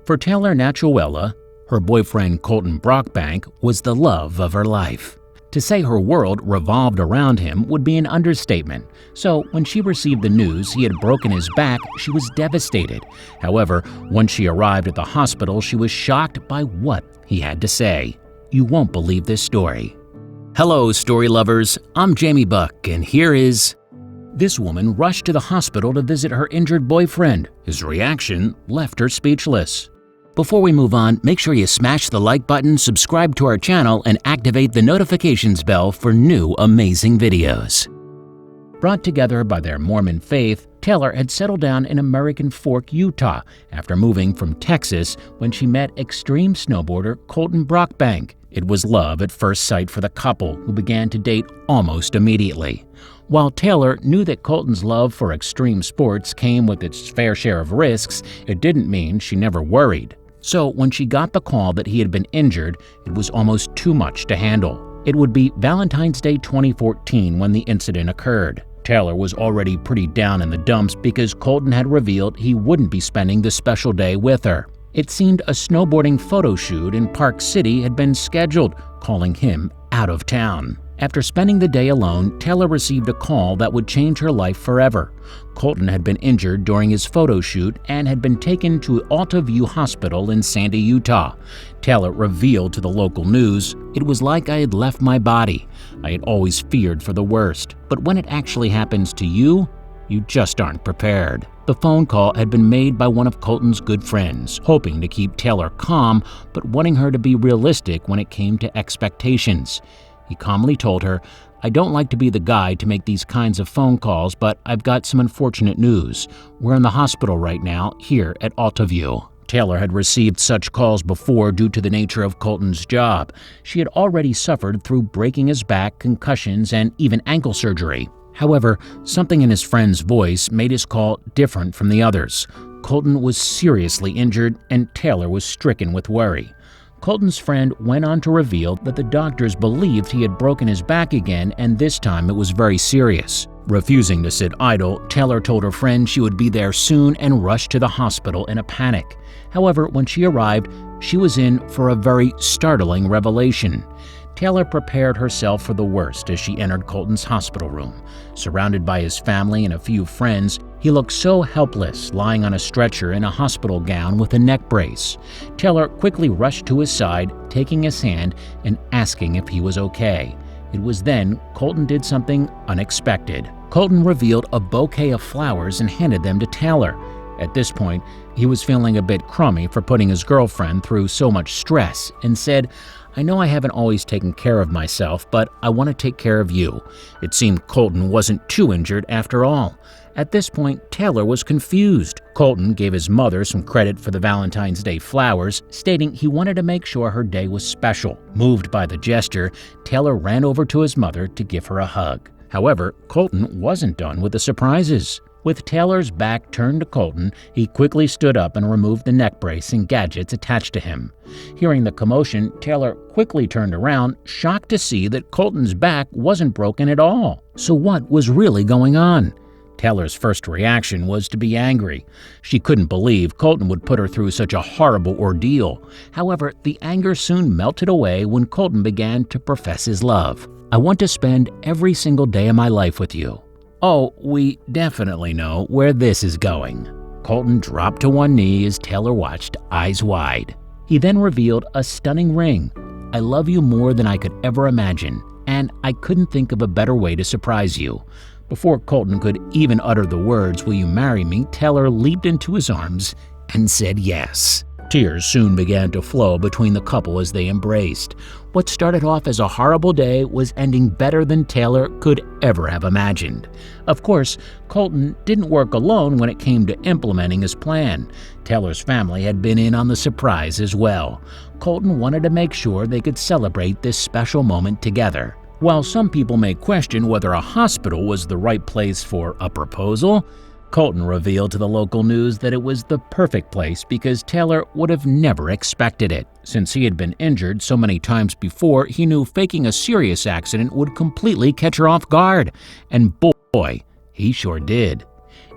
For Taylor Naho'olewa, her boyfriend Colton BrockBank was the love of her life. To say her world revolved around him would be an understatement, so when she received the news he had broken his back, she was devastated. However, once she arrived at the hospital, she was shocked by what he had to say. You won't believe this story. Hello, story lovers. I'm Jamie Buck, and here is... This woman rushed to the hospital to visit her injured boyfriend. His reaction left her speechless. Before we move on, make sure you smash the like button, subscribe to our channel, and activate the notifications bell for new amazing videos. Brought together by their Mormon faith, Taylor had settled down in American Fork, Utah, after moving from Texas when she met extreme snowboarder Colton BrockBank. It was love at first sight for the couple, who began to date almost immediately. While Taylor knew that Colton's love for extreme sports came with its fair share of risks, it didn't mean she never worried. So when she got the call that he had been injured, it was almost too much to handle. It would be Valentine's Day 2014 when the incident occurred. Taylor was already pretty down in the dumps because Colton had revealed he wouldn't be spending the special day with her. It seemed a snowboarding photo shoot in Park City had been scheduled, calling him out of town. After spending the day alone, Taylor received a call that would change her life forever. Colton had been injured during his photo shoot and had been taken to View Hospital in Sandy, Utah. Taylor revealed to the local news, "It was like I had left my body. I had always feared for the worst, but when it actually happens to you, you just aren't prepared." The phone call had been made by one of Colton's good friends, hoping to keep Taylor calm, but wanting her to be realistic when it came to expectations. He calmly told her, "I don't like to be the guy to make these kinds of phone calls, but I've got some unfortunate news. We're in the hospital right now, here at View." Taylor had received such calls before due to the nature of Colton's job. She had already suffered through breaking his back, concussions, and even ankle surgery. However, something in his friend's voice made his call different from the others. Colton was seriously injured, and Taylor was stricken with worry. Colton's friend went on to reveal that the doctors believed he had broken his back again, and this time it was very serious. Refusing to sit idle, Taylor told her friend she would be there soon and rushed to the hospital in a panic. However, when she arrived, she was in for a very startling revelation. Taylor prepared herself for the worst as she entered Colton's hospital room. Surrounded by his family and a few friends, he looked so helpless, lying on a stretcher in a hospital gown with a neck brace. Taylor quickly rushed to his side, taking his hand and asking if he was okay. It was then Colton did something unexpected. Colton revealed a bouquet of flowers and handed them to Taylor. At this point, he was feeling a bit crummy for putting his girlfriend through so much stress and said, "I know I haven't always taken care of myself, but I want to take care of you." It seemed Colton wasn't too injured after all. At this point, Taylor was confused. Colton gave his mother some credit for the Valentine's Day flowers, stating he wanted to make sure her day was special. Moved by the gesture, Taylor ran over to his mother to give her a hug. However, Colton wasn't done with the surprises. With Taylor's back turned to Colton, he quickly stood up and removed the neck brace and gadgets attached to him. Hearing the commotion, Taylor quickly turned around, shocked to see that Colton's back wasn't broken at all. So what was really going on? Taylor's first reaction was to be angry. She couldn't believe Colton would put her through such a horrible ordeal. However, the anger soon melted away when Colton began to profess his love. "I want to spend every single day of my life with you." "Oh, we definitely know where this is going." Colton dropped to one knee as Taylor watched, eyes wide. He then revealed a stunning ring. "I love you more than I could ever imagine, and I couldn't think of a better way to surprise you." Before Colton could even utter the words, "Will you marry me?" Taylor leaped into his arms and said yes. Tears soon began to flow between the couple as they embraced. What started off as a horrible day was ending better than Taylor could ever have imagined. Of course, Colton didn't work alone when it came to implementing his plan. Taylor's family had been in on the surprise as well. Colton wanted to make sure they could celebrate this special moment together. While some people may question whether a hospital was the right place for a proposal, Colton revealed to the local news that it was the perfect place because Taylor would have never expected it. Since he had been injured so many times before, he knew faking a serious accident would completely catch her off guard. And boy, he sure did.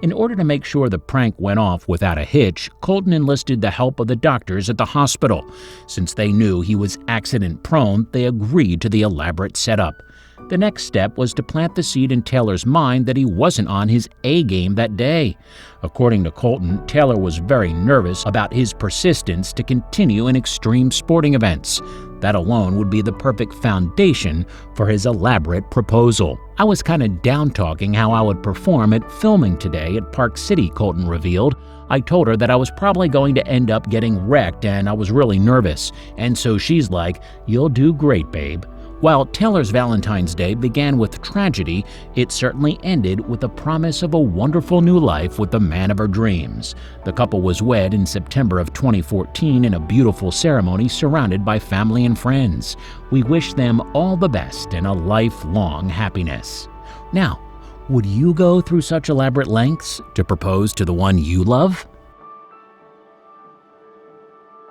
In order to make sure the prank went off without a hitch, Colton enlisted the help of the doctors at the hospital. Since they knew he was accident-prone, they agreed to the elaborate setup. The next step was to plant the seed in Taylor's mind that he wasn't on his A game that day. According to Colton, Taylor was very nervous about his persistence to continue in extreme sporting events. That alone would be the perfect foundation for his elaborate proposal. "I was kind of down-talking how I would perform at filming today at Park City," Colton revealed. "I told her that I was probably going to end up getting wrecked and I was really nervous. And so she's like, 'You'll do great, babe.'" While Taylor's Valentine's Day began with tragedy, it certainly ended with the promise of a wonderful new life with the man of her dreams. The couple was wed in September of 2014 in a beautiful ceremony surrounded by family and friends. We wish them all the best and a lifelong happiness. Now, would you go through such elaborate lengths to propose to the one you love?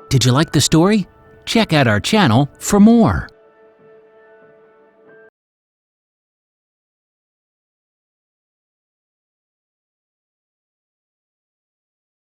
Did you like the story? Check out our channel for more.